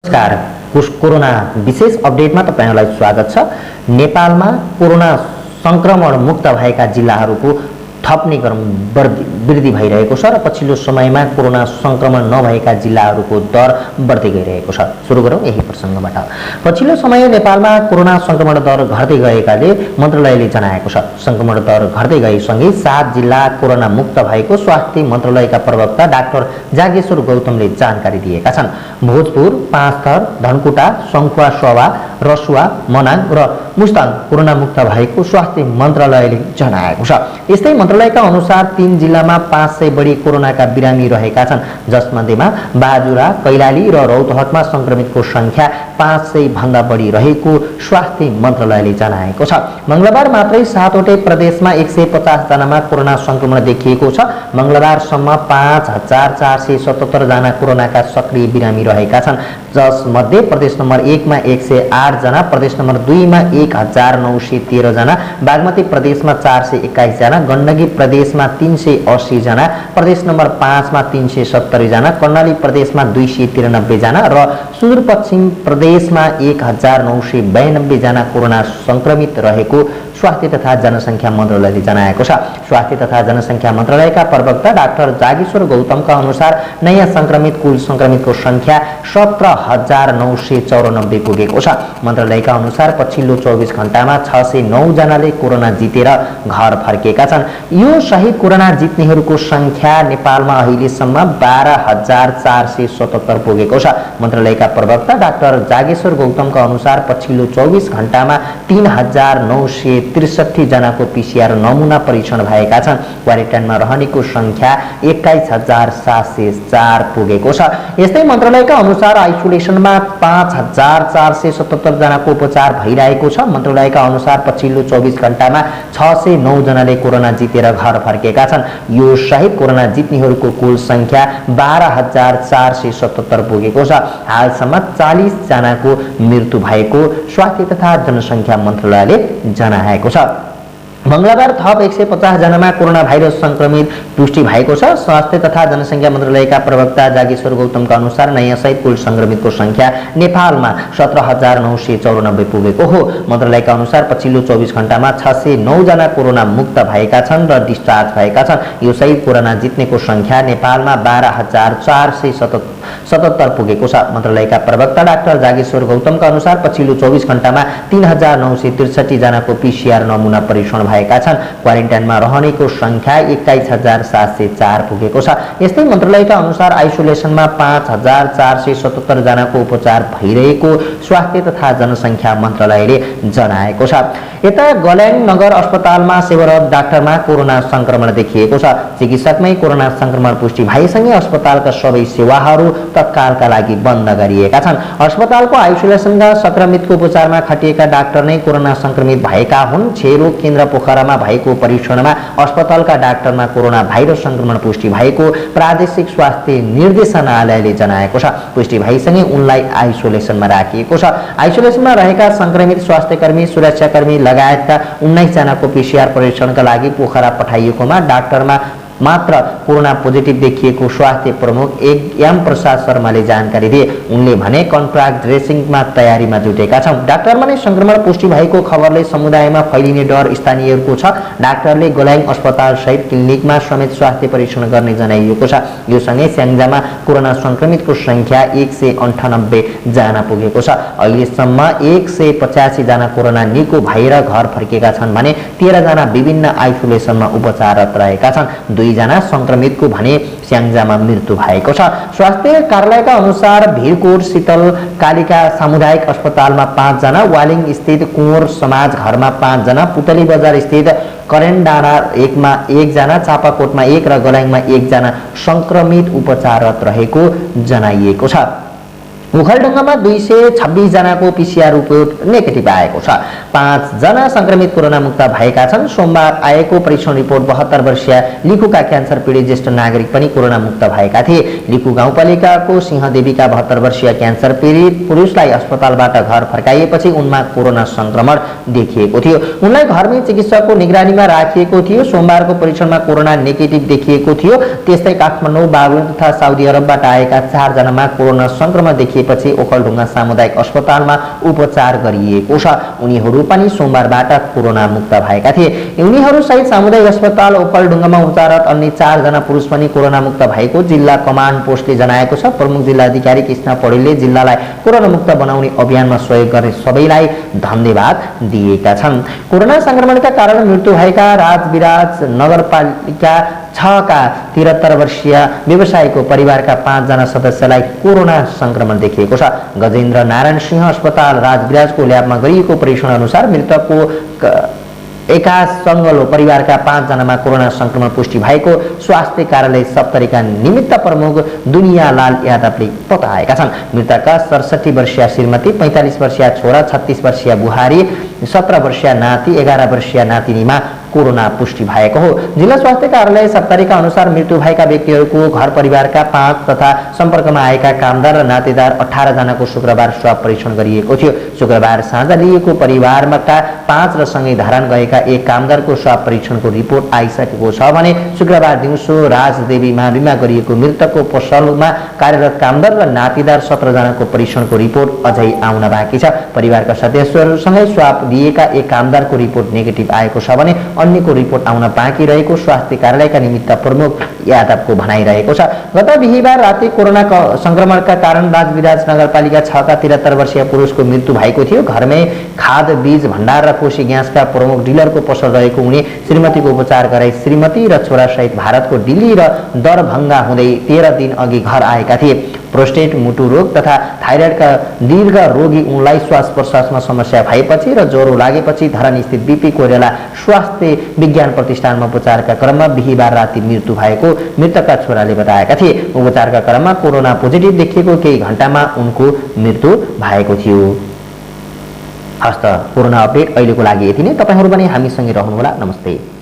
नमस्कार। कोरोना विशेष अपडेटमा तपाईहरुलाई स्वागत छ। नेपालमा कोरोना संक्रमण मुक्त भएका जिल्लाहरूको थप्ने क्रम वृद्धि भइरहेको छ र पछिल्लो समयमा कोरोना संक्रमण नभएका जिल्लाहरूको दर बढ्दै गइरहेको छ। सुरु गरौँ यही प्रसंगबाट। पछिल्लो समय नेपालमा कोरोना संक्रमण दर घट्दै गएकाले मन्त्रालयले जनाएको छ। संक्रमण दर घट्दै गएसँगै 7 जिल्ला कोरोना मुक्त भएको स्वास्थ्य मन्त्रालयका प्रवक्ता डाक्टर जागेश्वर गौतमले जानकारी दिएका छन्। भोजपुर, पाँचथर, धनकुटा, सङ्खुवा, सभा, रसुवा, मनाङ र मुस्ताङ कोरोना मुक्त भएको स्वास्थ्य मन्त्रालयले जनाएको छ। यस्तै मन्त्रालयका अनुसार 3 जिल्लामा 500 बढी कोरोनाका बिरामी रहेका छन्, जसमध्येमा बाजुरा, कैलाली र रौतहटमा संक्रमितको संख्या 500 भन्दा बढी रहेको स्वास्थ्य मन्त्रालयले जनाएको छ। मंगलबार मात्रै 7वटै प्रदेशमा 150 जनामा कोरोना संक्रमण देखिएको छ। मंगलबारसम्म 5477 जना कोरोनाका सक्रिय बिरामी रहेका छन्, जसमध्ये प्रदेश नम्बर 1 मा 108 जना, प्रदेश नम्बर 2 मा 1913 जना, बागमती प्रदेशमा 421 जना, गण्डकी प्रदेशमा 380 जना, प्रदेश नम्बर 5 मा 370 जना, कर्णाली प्रदेशमा 293 जना र सुदूरपश्चिम प्रदेशमा 1992 जना कोरोना संक्रमित रहेको स्वास्थ्य तथा जनसंख्या मन्त्रालयले जनाएको छ। स्वास्थ्य तथा जनसंख्या मन्त्रालयका प्रवक्ता डाक्टर जागेश्वर गौतमका अनुसार नयाँ कुल संक्रमितको संख्या 17994 पुगेको छ। मन्त्रालयका अनुसार पछिल्लो 24 घण्टामा 609 जनाले कोरोना जितेर घर फर्केका छन्। यो सहित कोरोना जित्नेहरूको संख्या नेपालमा अहिलेसम्म 12477 पुगेको छ। मन्त्रालयका प्रवक्ता डाक्टर जागेश्वर गौतमका अनुसार पछिल्लो 24 घण्टामा 3963 जनाको पीसीआर नमुना परीक्षण भएका छन्। क्वारेन्टाइनमा रहनेको संख्या 21704 पुगेको छ। यस्तै मन्त्रालयका अनुसार आइसोलेसनमा 5477 जनाको उपचार भइरहेको छ। मन्त्रालयका अनुसार पछिल्लो 24 घण्टामा 609 जनाले कोरोना जितेर घर फर्केका छन्। यो सहित कोरोना जित्नेहरूको कुल संख्या 12477 पुगेको छ। हालसम्म 40 जनाको मृत्यु भएको स्वास्थ्य तथा जनसंख्या मन्त्रालयले जनाएको छ। मंगलबार थप 150 जनामा कोरोना भाइरस संक्रमित पुष्टि भएको छ। स्वास्थ्य तथा जनसंख्या मन्त्रालयका प्रवक्ता जागेश्वर गौतमका अनुसार नयाँ सहित कुल संक्रमितको संख्या नेपालमा 17994 पुगेको हो। मन्त्रालयका अनुसार पछिल्लो 24 घण्टामा 609 जना कोरोना मुक्त भएका छन् र डिस्चार्ज भएका छन्। यो सहित कोरोना जित्नेको संख्या नेपालमा 12477 पुगेको छ। मन्त्रालयका प्रवक्ता डाक्टर जागेश्वर गौतमका अनुसार पछिल्लो 24 घण्टामा 3963 जनाको पीसीआर नमुना परीक्षण भएका छन्। क्वारेन्टाइनमा रहनेको संख्या 21704 पुगेको छ। यस्तै मन्त्रालयका अनुसार आइसोलेसनमा 5477 जनाको उपचार भइरहेको स्वास्थ्य तथा जनसंख्या मन्त्रालयले जनाएको छ। यता गल्याङ नगर अस्पतालमा सेवारत डाक्टरमा कोरोना संक्रमण देखिएको छ। चिकित्सकमै कोरोना संक्रमण पुष्टि भएसँगै अस्पतालका सबै सेवाहरू तत्कालका लागि बन्द गरिएका छन्। अस्पतालको आइसोलेसनका संक्रमितको उपचारमा खटिएका डाक्टर नै कोरोना संक्रमित भएका हुन्। छेरो केन्द्र पोखरामा भएको परीक्षणमा अस्पतालका डाक्टरमा कोरोना भाइरस संक्रमण पुष्टि भएको प्रादेशिक स्वास्थ्य निर्देशनालयले जनाएको छ। पुष्टि भएसँगै उनलाई आइसोलेसनमा राखिएको छ। आइसोलेसनमा रहेका संक्रमित स्वास्थ्यकर्मी, सुरक्षाकर्मी लगायतका 19 जनाको पीसीआर परीक्षणका लागि पोखरा पठाइएकोमा डाक्टरमा मात्र कोरोना पोजिटिभ देखिएको स्वास्थ्य प्रमुख एम प्रसाद शर्माले जानकारी दिए। उनले भने कन्ट्राक्ट ट्रेसिङमा तयारीमा जुटेका छौं। डाक्टरमा नै संक्रमण पुष्टि भएको खबरले समुदायमा फैलिने डर स्थानीयहरूको छ। डाक्टरले गल्याङ अस्पताल सहित क्लिनिकमा समेत स्वास्थ्य परीक्षण गर्ने जनाइएको छ। यो सँगै स्याङ्जामा कोरोना संक्रमितको संख्या 198 जना पुगेको छ। अहिलेसम्म 185 जना कोरोना निको भएर घर फर्केका छन् भने 13 जना विभिन्न आइसोलेसनमा उपचाररत रहेका छन्। 2 जना संक्रमितको भने स्याङ्जामा मृत्यु भएको छ। स्वास्थ्य कार्यालयका अनुसार भिरकोट शीतल कालिका सामुदायिक अस्पतालमा 5 जना, वालिङ स्थित कुँवर समाज घरमा 5 जना, पुतली बजार स्थित करेन्डाना 1 मा 1 जना, चापाकोटमा 1 र गल्याङमा 1 जना संक्रमित उपचाररत रहेको जनाइएको छ। ओखलढुङ्गामा 226 जनाको पीसीआर रिपोर्ट नेगेटिभ आएको छ। 5 जना संक्रमित कोरोना मुक्त भएका छन्। सोमबार आएको परीक्षण रिपोर्ट 72 वर्षीय लिखुका क्यान्सर पीडित ज्येष्ठ नागरिक पनि कोरोना मुक्त भएका थिए। लिखु गाउँपालिकाको सिंहदेवीका 72 वर्षीय क्यान्सर पीडित पुरुषलाई अस्पतालबाट घर फर्काइएपछि उनमा कोरोना संक्रमण देखिएको थियो। उनलाई घरमै चिकित्सकको निगरानीमा राखिएको थियो। सोमबारको परीक्षणमा कोरोना नेगेटिभ देखिएको थियो। त्यस्तै काठमाडौँ, बागलुङ तथा साउदी अरबबाट आएका 4 जनामा कोरोना संक्रमण देखिएको देखिएपछि ओखलढुङ्गा सामुदायिक अस्पतालमा उपचार गरिएको छ। उनीहरू पनि सोमबारबाट कोरोना मुक्त भएका थिए। उनीहरू सहित सामुदायिक अस्पताल ओखलढुङ्गामा उपचाररत अन्य 4 जना पुरुष पनि कोरोना मुक्त भएको जिल्ला कमान्ड पोस्टले जनाएको छ। प्रमुख जिल्ला अधिकारी कृष्ण पौडेलले जिल्लालाई कोरोना मुक्त बनाउने अभियानमा सहयोग गर्ने सबैलाई धन्यवाद दिएका छन्। कोरोना संक्रमणका कारण मृत्यु भएका राजविराज नगरपालिका 6 का 73 वर्षीय व्यवसायीको परिवारका 5 जना सदस्यलाई कोरोना संक्रमण देखिएको छ। गजेन्द्र नारायण सिंह अस्पताल राजविराजको ल्याबमा गरिएको परीक्षण अनुसार मृतकको एकास सङ्गलो परिवारका 5 जनामा कोरोना संक्रमण पुष्टि भएको स्वास्थ्य कार्यालय सप्तरीका निमित्त प्रमुख दुनियालाल यादवले बताएका छन्। मृतकका 67 वर्षीय श्रीमती, 45 वर्षीय छोरा, 36 वर्षीय बुहारी, 17 वर्षीय नाति, 11 वर्षीय नातिनीमा कोरोना पुष्टि भएको हो। जिल्ला स्वास्थ्य कार्यालय सप्तरीका अनुसार मृत्यु भएका व्यक्तिहरूको घर परिवारका 5 तथा सम्पर्कमा आएका कामदार र नातेदार 18 जनाको शुक्रबार स्वाब परीक्षण गरिएको थियो। शुक्रबार साँझ लिएको परिवारमा 5 र सँगै धरान गएका एक कामदारको स्वाब परीक्षणको रिपोर्ट आइसकेको छ भने शुक्रबार दिउँसो राजदेवी माविमा गरिएको मृतकको पसलमा कार्यरत कामदार र नातेदार 17 जनाको परीक्षणको रिपोर्ट अझै आउन बाँकी छ। परिवारका सदस्यहरूसँगै स्वाब दिएका एक कामदारको रिपोर्ट नेगेटिभ आएको छ भने अन्यको रिपोर्ट आउन बाँकी रहेको स्वास्थ्य कार्यालयका निमित्त प्रमुख यादवको भनाइरहेको छ। गत बिहीबार राति कोरोना संक्रमणका कारण राजविराज नगरपालिका 6 का 73 वर्षीय पुरुषको मृत्यु भएको थियो। घरमै खाद बीज भण्डार र कोशी ग्यासका प्रमुख डिलरको पसल रहेको उनी श्रीमतीको उपचार गराई श्रीमती र छोरासहित भारतको दिल्ली र दरभङ्गा हुँदै 13 दिन अघि घर आएका थिए। प्रोस्टेट, मुटु रोग तथा थाइरोइडका दीर्घ रोगी उनलाई श्वास प्रश्वासमा समस्या भएपछि र ज्वरो लागेपछि धरान स्थित बीपी कोइराला स्वास्थ्य विज्ञान प्रतिष्ठानमा उपचारका क्रममा बिहीबार राति मृत्यु भएको मृतकका छोराले बताएका थिए। उपचारका क्रममा कोरोना पोजिटिभ देखिएको केही घण्टामा उनको मृत्यु भएको थियो। हस्त कोरोना अपडेट अहिलेको लागि यति नै। तपाईहरु पनि हामीसँगै रहनुहोला। नमस्ते।